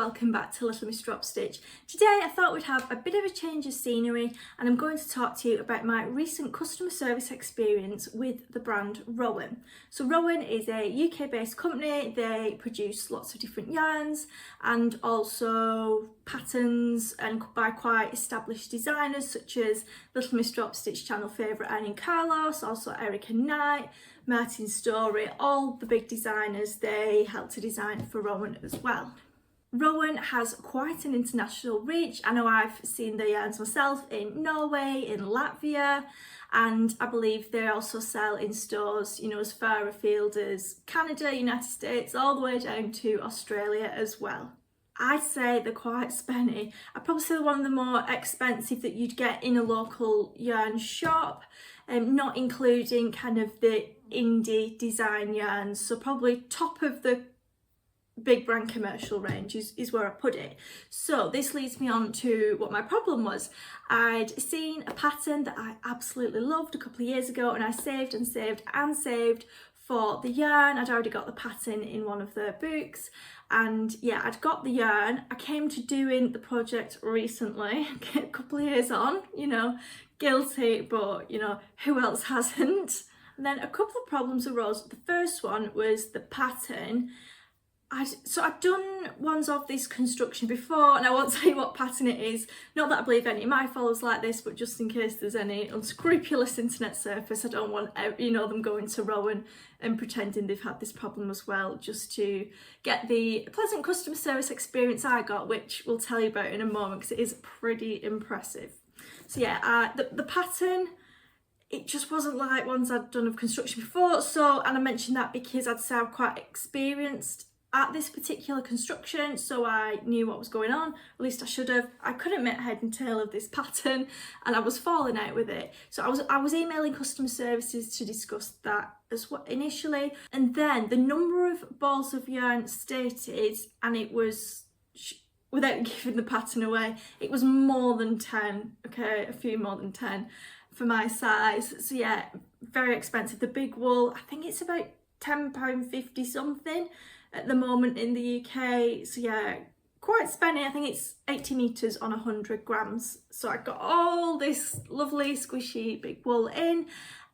welcome back to Little Miss Drop Stitch. Today I thought we'd have a bit of a change of scenery and I'm going to talk to you about my recent customer service experience with the brand Rowan. So Rowan is a UK based company. They produce lots of different yarns and also patterns and by quite established designers such as Little Miss Drop Stitch channel favourite Annie Carlos, also Erica Knight, Martin Story, all the big designers they help to design for Rowan as well. Rowan has quite an international reach. I know I've seen their yarns myself in Norway, in Latvia, and I believe they also sell in stores, you know, as far afield as Canada, United States, all the way down to Australia as well. I'd say they're quite spenny. I'd probably say one of the more expensive that you'd get in a local yarn shop, not including kind of the indie design yarns. So probably top of the big brand commercial range is where I put it. So this leads me on to what my problem was. I'd seen a pattern that I absolutely loved a couple of years ago and I saved and saved and saved for the yarn. I'd already got the pattern in one of their books and yeah, I'd got the yarn. I came to doing the project recently, a couple of years on, you know, guilty, but you know, who else hasn't? And then a couple of problems arose. The first one was the pattern. I've done ones of this construction before and I won't tell you what pattern it is. Not that I believe any of my followers like this, but just in case there's any unscrupulous internet surface, I don't want them going to Rowan and pretending they've had this problem as well, just to get the pleasant customer service experience I got, which we'll tell you about in a moment because it is pretty impressive. So yeah, the pattern, it just wasn't like ones I'd done of construction before. So, and I mentioned that because I'd say I'm quite experienced at this particular construction, so I knew what was going on, at least I should have. I couldn't make head and tail of this pattern and I was falling out with it. So I was emailing customer services to discuss that as well initially, and then the number of balls of yarn stated, and it was, without giving the pattern away, it was more than 10, okay, a few more than 10 for my size. So yeah, very expensive. The big wool, I think it's about £10.50 something at the moment in the UK. So yeah, quite spenny. I think it's 80 meters on 100 grams. So I got all this lovely squishy big wool in,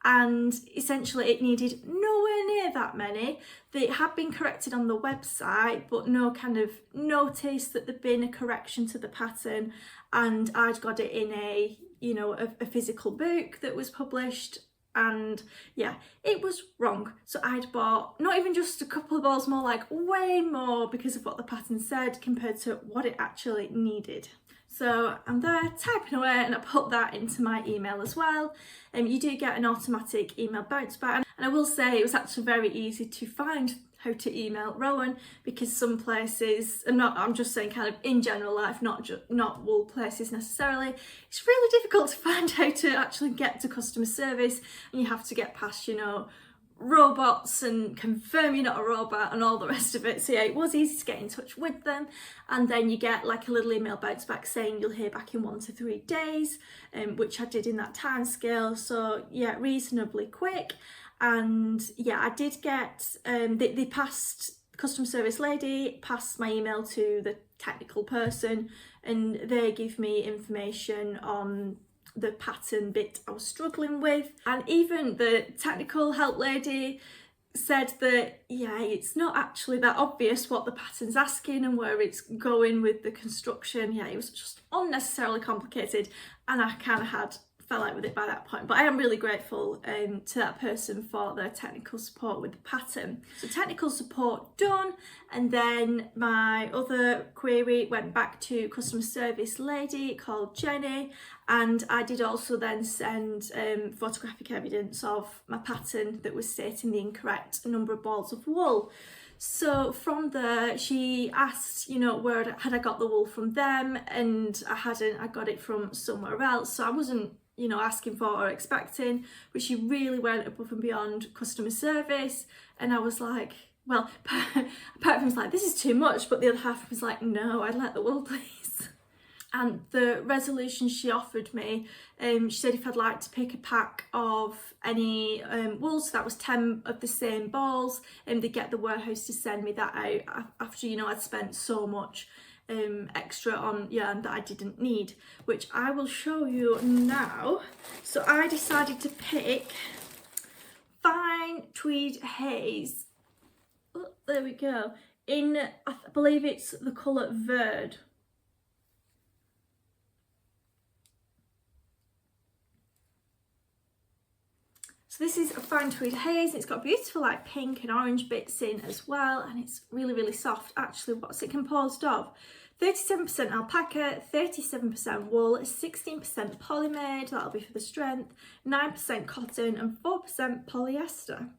and essentially it needed nowhere near that many. They had been corrected on the website, but no kind of notice that there'd been a correction to the pattern, and I'd got it in a, you know, a physical book that was published. And yeah, it was wrong. So I'd bought not even just a couple of balls more, like way more because of what the pattern said compared to what it actually needed. So I'm there typing away and I put that into my email as well. You do get an automatic email bounce back, and I will say it was actually very easy to find how to email Rowan, because some places, and I'm just saying kind of in general life, not wool places necessarily, it's really difficult to find how to actually get to customer service, and you have to get past, you know, robots and confirm you're not a robot and all the rest of it. So yeah, it was easy to get in touch with them, and then you get like a little email bounce back saying you'll hear back in 1 to 3 days, which I did in that time scale. So yeah, reasonably quick. And yeah, I did get, they passed, customer service lady passed my email to the technical person, and they give me information on the pattern bit I was struggling with. And even the technical help lady said that, yeah, it's not actually that obvious what the pattern's asking and where it's going with the construction. Yeah, it was just unnecessarily complicated, and I kind of fell out with it by that point. But I am really grateful to that person for their technical support with the pattern. So technical support done, and then my other query went back to customer service lady called Jenny, and I did also then send photographic evidence of my pattern that was stating the incorrect number of balls of wool. So from there, she asked, you know, where had I got the wool from them, and I hadn't. I got it from somewhere else. So I wasn't, you know, asking for or expecting, but she really went above and beyond customer service. And I was like, well, part of me was like, this is too much, but the other half was like, no, I'd like the wool, please. And the resolution she offered me, she said if I'd like to pick a pack of any wool, so that was 10 of the same balls, and they'd get the warehouse to send me that out after, you know, I'd spent so much extra on yarn that I didn't need, which I will show you now. So I decided to pick Fine Tweed Haze. Oh, there we go. In, I believe it's the colour Verde. So this is a Fine Tweed Haze. It's got beautiful like pink and orange bits in as well, and it's really, really soft. Actually, what's it composed of? 37% alpaca, 37% wool, 16% Handmade, that'll be for the strength, 9% cotton and 4% polyester.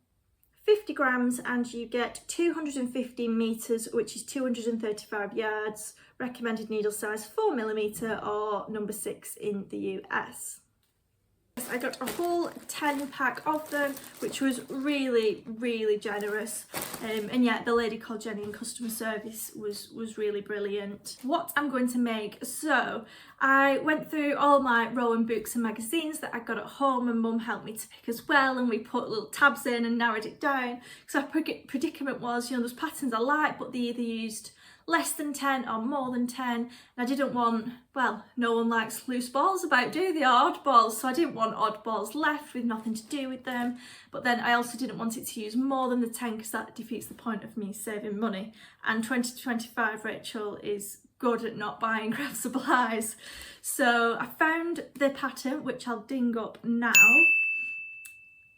50 grams and you get 215 meters, which is 235 yards. Recommended needle size 4mm or number 6 in the US. I got a whole 10 pack of them, which was really, really generous. And yeah, the lady called Jenny in customer service was really brilliant. What I'm going to make, so I went through all my Rowan books and magazines that I got at home, and Mum helped me to pick as well, and we put little tabs in and narrowed it down. So our predicament was, you know, those patterns I like, but they either used less than 10 or more than 10, and I didn't want, well, no one likes loose balls about, do they, or oddballs, so I didn't want oddballs left with nothing to do with them. But then I also didn't want it to use more than the 10 because that defeats the point of me saving money, and 20 to 25 Rachel is good at not buying craft supplies. So I found the pattern, which I'll ding up now,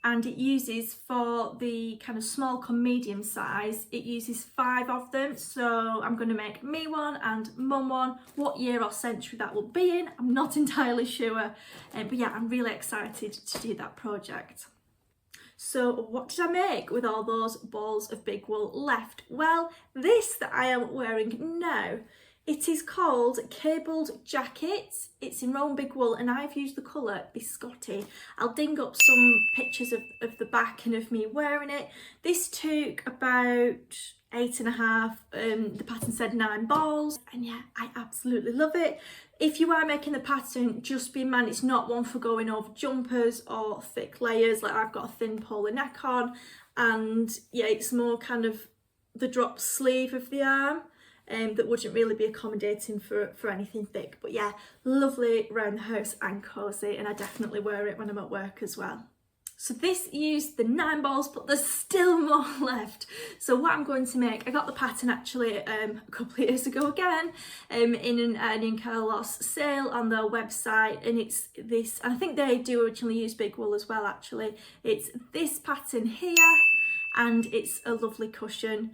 and it uses, for the kind of small to medium size, it uses 5 of them. So I'm going to make me one and Mum one. What year or century that will be in, I'm not entirely sure, but yeah, I'm really excited to do that project. So what did I make with all those balls of big wool left? Well, this that I am wearing now, it is called Cabled Jacket. It's in Rowan Big Wool, and I've used the colour Biscotti. I'll ding up some pictures of the back and of me wearing it. This took about 8.5, the pattern said 9 balls, and yeah, I absolutely love it. If you are making the pattern, just be in mind it's not one for going over jumpers or thick layers, like I've got a thin polar neck on, and yeah, it's more kind of the drop sleeve of the arm. That wouldn't really be accommodating for anything thick. But yeah, lovely around the house and cosy, and I definitely wear it when I'm at work as well. So this used the 9 balls, but there's still more left. So what I'm going to make, I got the pattern actually a couple of years ago again, in an Earning Carlos sale on their website, and it's this, and I think they do originally use big wool as well actually. It's this pattern here, and it's a lovely cushion.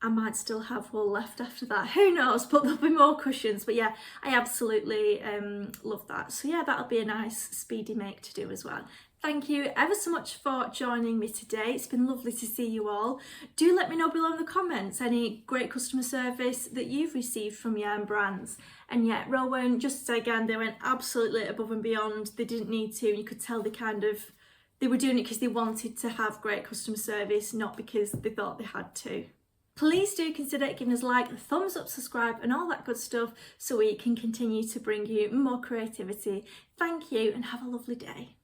I might still have wool left after that, who knows, but there'll be more cushions. But yeah, I absolutely love that. So yeah, that'll be a nice speedy make to do as well. Thank you ever so much for joining me today. It's been lovely to see you all. Do let me know below in the comments any great customer service that you've received from yarn brands. And yeah, Rowan, just again, they went absolutely above and beyond. They didn't need to, and you could tell they were doing it because they wanted to have great customer service, not because they thought they had to. Please do consider giving us a like, a thumbs up, subscribe and all that good stuff so we can continue to bring you more creativity. Thank you and have a lovely day.